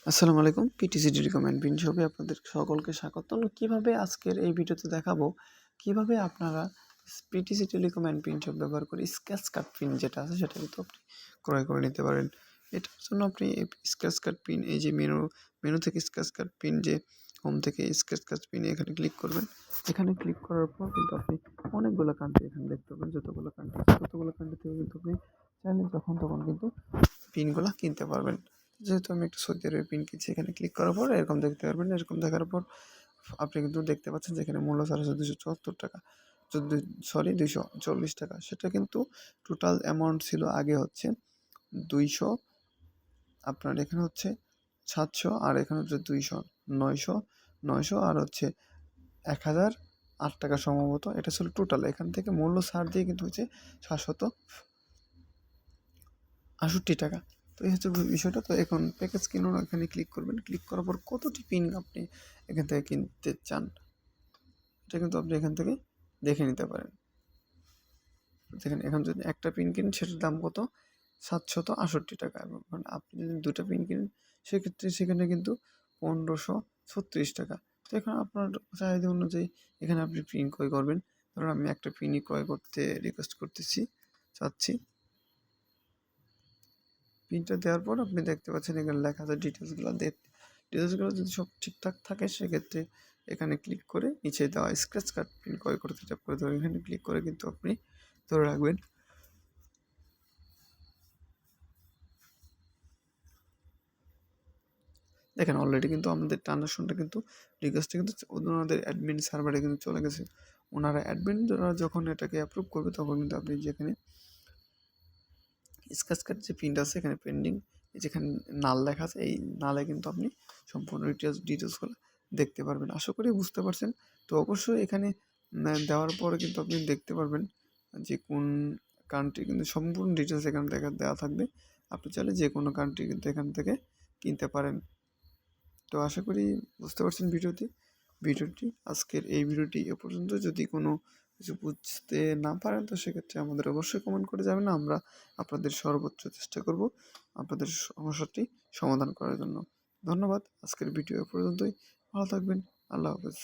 আসসালামু আলাইকুম। পিটিসিডি recommend pin শপে আপনাদের সকলকে স্বাগতম। কিভাবে আজকের এই ভিডিওতে দেখাবো কিভাবে আপনারা PTC telecom and pin shop ব্যবহার করে স্ক্র্যাচ কার্ড পিন যেটা আছে সেটা কিন্তু আপনি ক্রয় করে নিতে পারেন। এটার জন্য আপনি এই স্ক্র্যাচ কার্ড পিন এই যে মেনু থেকে স্ক্র্যাচ কার্ড পিন যে হোম থেকে স্ক্র্যাচ কার্ড পিন এখানে ক্লিক করবেন। এখানে ক্লিক করার পর কিন্তু আপনি অনেকগুলো কান্ট্রি এখানে দেখতে পাবেন। যতগুলো কান্ট্রি থেকে কিন্তু আপনি চাইলে যখন তখন কিন্তু পিনগুলা কিনতে পারবেন। যেহেতু আমি একটা সৌদি আরবের পিন কিনছি, এখানে ক্লিক করার পর এরকম দেখতে পারবেন। এরকম দেখার পর আপনি কিন্তু দেখতে পাচ্ছেন যে এখানে মূল্য ছাড় আছে 274 টাকা, 240 টাকা। সেটা কিন্তু টোটাল অ্যামাউন্ট ছিল আগে হচ্ছে 200, আপনার এখানে হচ্ছে 700, আর এখানে হচ্ছে 200, 900 আর হচ্ছে 1008 টাকা সম্ভবত। এটা ছিল টোটাল। এখান থেকে মূল্য ছাড় দিয়ে কিন্তু হচ্ছে 768 টাকা। তো এই হচ্ছে বিষয়টা। তো এখন প্যাকেজ কিনুন, এখানে ক্লিক করবেন। ক্লিক করার পর কতটি পিন আপনি এখান থেকে কিনতে চান এটা কিন্তু আপনি এখান থেকে দেখে নিতে পারেন। দেখেন এখন যদি একটা পিন কিনেন সেটার দাম কত, 768 টাকা। এবং আপনি যদি দুটো পিন কিনেন সেক্ষেত্রে সেখানে কিন্তু 1536 টাকা। তো এখন আপনার চাহিদা অনুযায়ী এখানে আপনি পিন ক্রয় করবেন। ধরুন আমি একটা পিনই ক্রয় করতে রিকোয়েস্ট চাচ্ছি। পিনটা দেওয়ার পর আপনি দেখতে পাচ্ছেন এখানে লেখা আছে ডিটেলসগুলো যদি সব ঠিকঠাক থাকে সেক্ষেত্রে এখানে ক্লিক করে নিচে দেওয়া স্ক্র্যাচ কার্ড পিন ক্রয় করতে চাপ করে ধরে এখানে ক্লিক করে কিন্তু আপনি ধরে রাখবেন। দেখেন অলরেডি কিন্তু আমাদের ট্রানজাকশনটা কিন্তু রিকোয়েস্টটা কিন্তু ওনাদের অ্যাডমিন সার্ভারে কিন্তু চলে গেছে। ওনারা অ্যাডমিনরা যখন এটাকে অ্যাপ্রুভ করবে তখন কিন্তু আপনি যেখানে স্ক্র্যাচ কার্ড যে পিনটা আছে এখানে পেন্ডিং যেখানে নাল লেখা আছে এই নালে কিন্তু আপনি সম্পূর্ণ ডিটেলসগুলো দেখতে পারবেন। আশা করি বুঝতে পারছেন। তো অবশ্যই এখানে দেওয়ার পরে কিন্তু আপনি দেখতে পারবেন যে কোন কান্ট্রি কিন্তু সম্পূর্ণ ডিটেলস এখানে দেওয়া থাকবে। আপনি চাইলে যে কোনো কান্ট্রি কিন্তু এখান থেকে কিনতে পারেন। তো আশা করি বুঝতে পারছেন ভিডিওটি। আজকের এই ভিডিওটি এ পর্যন্ত। যদি কোনো কিছু বুঝতে না পারেন তো সেক্ষেত্রে আমাদের অবশ্যই কমেন্ট করে যাবেন। আমরা আপনাদের সর্বোচ্চ চেষ্টা করব আপনাদের সমস্যাটি সমাধান করার জন্য। ধন্যবাদ। আজকের ভিডিও এ পর্যন্তই। ভালো থাকবেন। আল্লাহ হাফেজ।